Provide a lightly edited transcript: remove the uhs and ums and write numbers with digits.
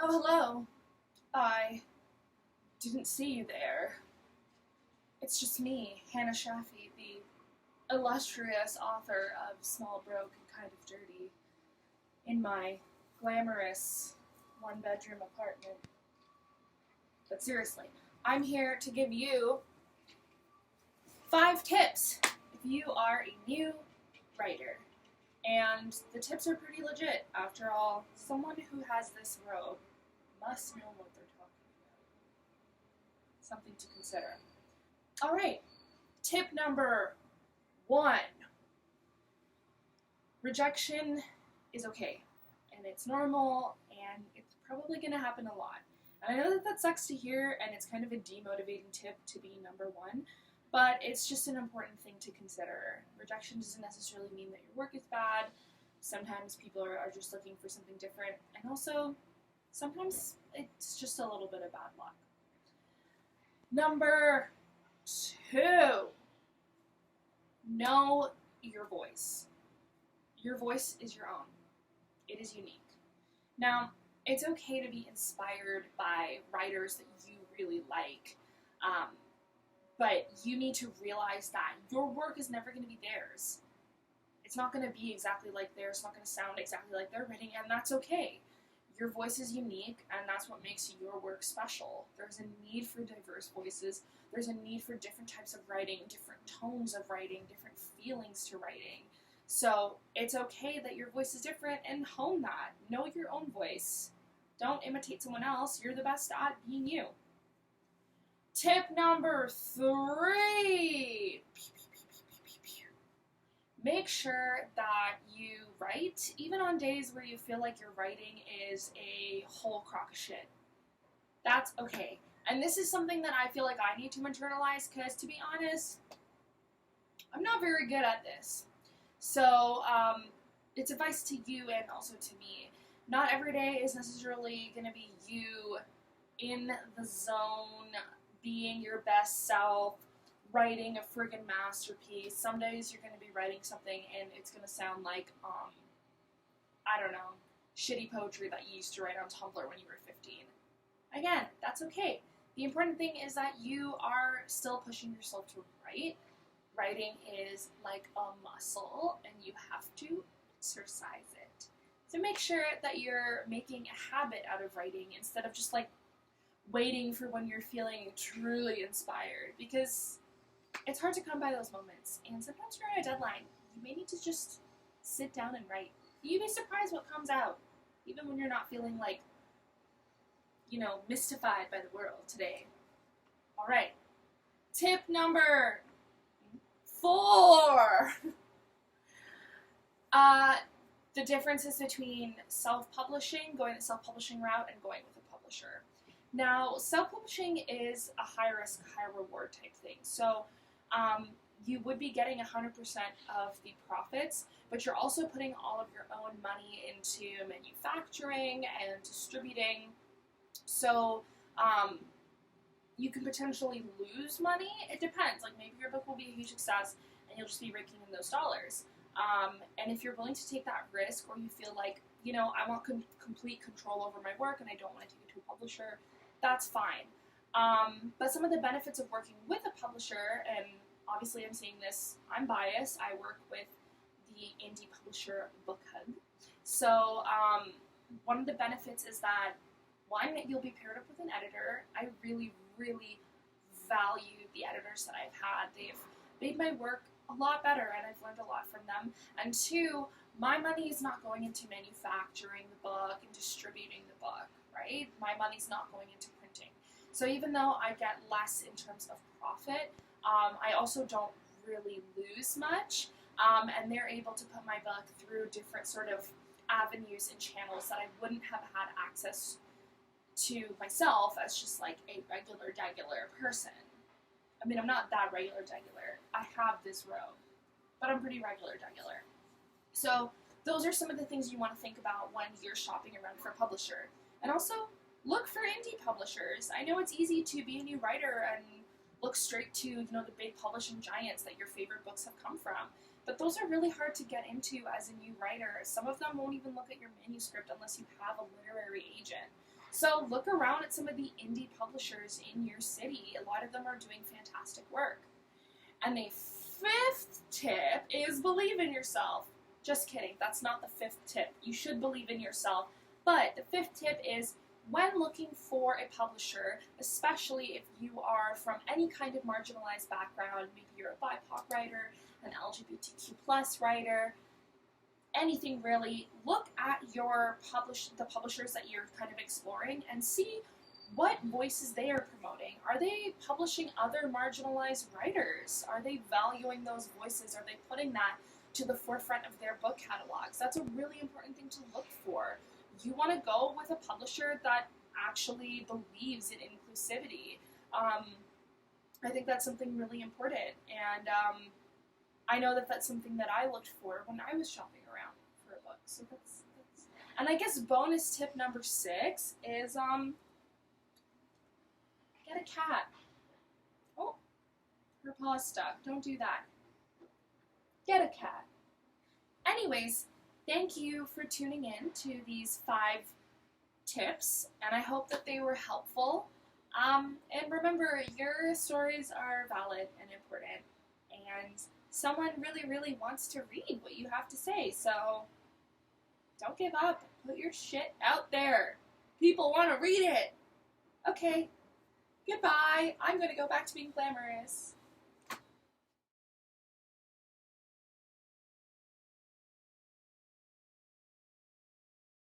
Oh, hello. I didn't see you there. It's just me, Hana Shafi, the illustrious author of Small, Broke, and Kind of Dirty, in my glamorous one-bedroom apartment. But seriously, I'm here to give you 5 tips if you are a new writer. And the tips are pretty legit. After all, someone who has this robe must know what they're talking about. Something to consider. Alright, tip number 1. Rejection is okay, and it's normal, and it's probably going to happen a lot. And I know that sucks to hear, and it's kind of a demotivating tip to be number 1, but it's just an important thing to consider. Rejection doesn't necessarily mean that your work is bad. Sometimes people are just looking for something different, and also sometimes it's just a little bit of bad luck. Number 2, know your voice. Your voice is your own. It is unique. Now, it's okay to be inspired by writers that you really like, but you need to realize that your work is never going to be theirs. It's not going to be exactly like theirs, it's not going to sound exactly like their writing, and that's okay. Your voice is unique, and that's what makes your work special. There's a need for diverse voices. There's a need for different types of writing, different tones of writing, different feelings to writing. So it's okay that your voice is different, and hone that. Know your own voice. Don't imitate someone else. You're the best at being you. Tip number 3. Make sure that you write, even on days where you feel like your writing is a whole crock of shit. That's okay. And this is something that I feel like I need to internalize, because to be honest, I'm not very good at this. So, it's advice to you and also to me. Not every day is necessarily going to be you in the zone, being your best self, writing a friggin' masterpiece. Some days you're going to be writing something and it's going to sound like, I don't know, shitty poetry that you used to write on Tumblr when you were 15. Again, that's okay. The important thing is that you are still pushing yourself to write. Writing is like a muscle, and you have to exercise it. So make sure that you're making a habit out of writing instead of just like waiting for when you're feeling truly inspired, because it's hard to come by those moments, and sometimes you're on a deadline. You may need to just sit down and write. You'd be surprised what comes out, even when you're not feeling like, mystified by the world today. Alright, tip number 4. The differences between self-publishing, going the self-publishing route, and going with a publisher. Now, self-publishing is a high-risk, high-reward type thing. So, you would be getting 100% of the profits, but you're also putting all of your own money into manufacturing and distributing. So, you can potentially lose money. It depends. Like, maybe your book will be a huge success and you'll just be raking in those dollars. And if you're willing to take that risk, or you feel like, I want complete control over my work and I don't want to take it to a publisher, that's fine. But some of the benefits of working with a publisher, and obviously I'm saying this, I'm biased. I work with the indie publisher Book Hug. So one of the benefits is that, 1, you'll be paired up with an editor. I really, really value the editors that I've had. They've made my work a lot better, and I've learned a lot from them. And 2, my money is not going into manufacturing the book and distributing the book, right? My money's not going into printing. So even though I get less in terms of profit, I also don't really lose much, and they're able to put my book through different sort of avenues and channels that I wouldn't have had access to myself as just like a regular person. I mean, I'm not that regular. I have this robe, but I'm pretty regular. So those are some of the things you want to think about when you're shopping around for a publisher. And also, look for indie publishers. I know it's easy to be a new writer and look straight to, the big publishing giants that your favorite books have come from. But those are really hard to get into as a new writer. Some of them won't even look at your manuscript unless you have a literary agent. So look around at some of the indie publishers in your city. A lot of them are doing fantastic work. And the fifth tip is believe in yourself. Just kidding, that's not the fifth tip. You should believe in yourself. But the fifth tip is when looking for a publisher, especially if you are from any kind of marginalized background, maybe you're a BIPOC writer, an LGBTQ plus writer, anything really, look at the publishers that you're kind of exploring and see what voices they are promoting. Are they publishing other marginalized writers? Are they valuing those voices? Are they putting that to the forefront of their book catalogs? That's a really important thing to look for. You want to go with a publisher that actually believes in inclusivity. I think that's something really important, and I know that that's something that I looked for when I was shopping around for a book. So that's and I guess bonus tip number 6 is get a cat. Oh, her paw's stuck. Don't do that. Get a cat. Anyways, thank you for tuning in to these 5 tips, and I hope that they were helpful. And remember, your stories are valid and important, and someone really, really wants to read what you have to say, so don't give up. Put your shit out there. People want to read it. Okay, goodbye. I'm going to go back to being glamorous.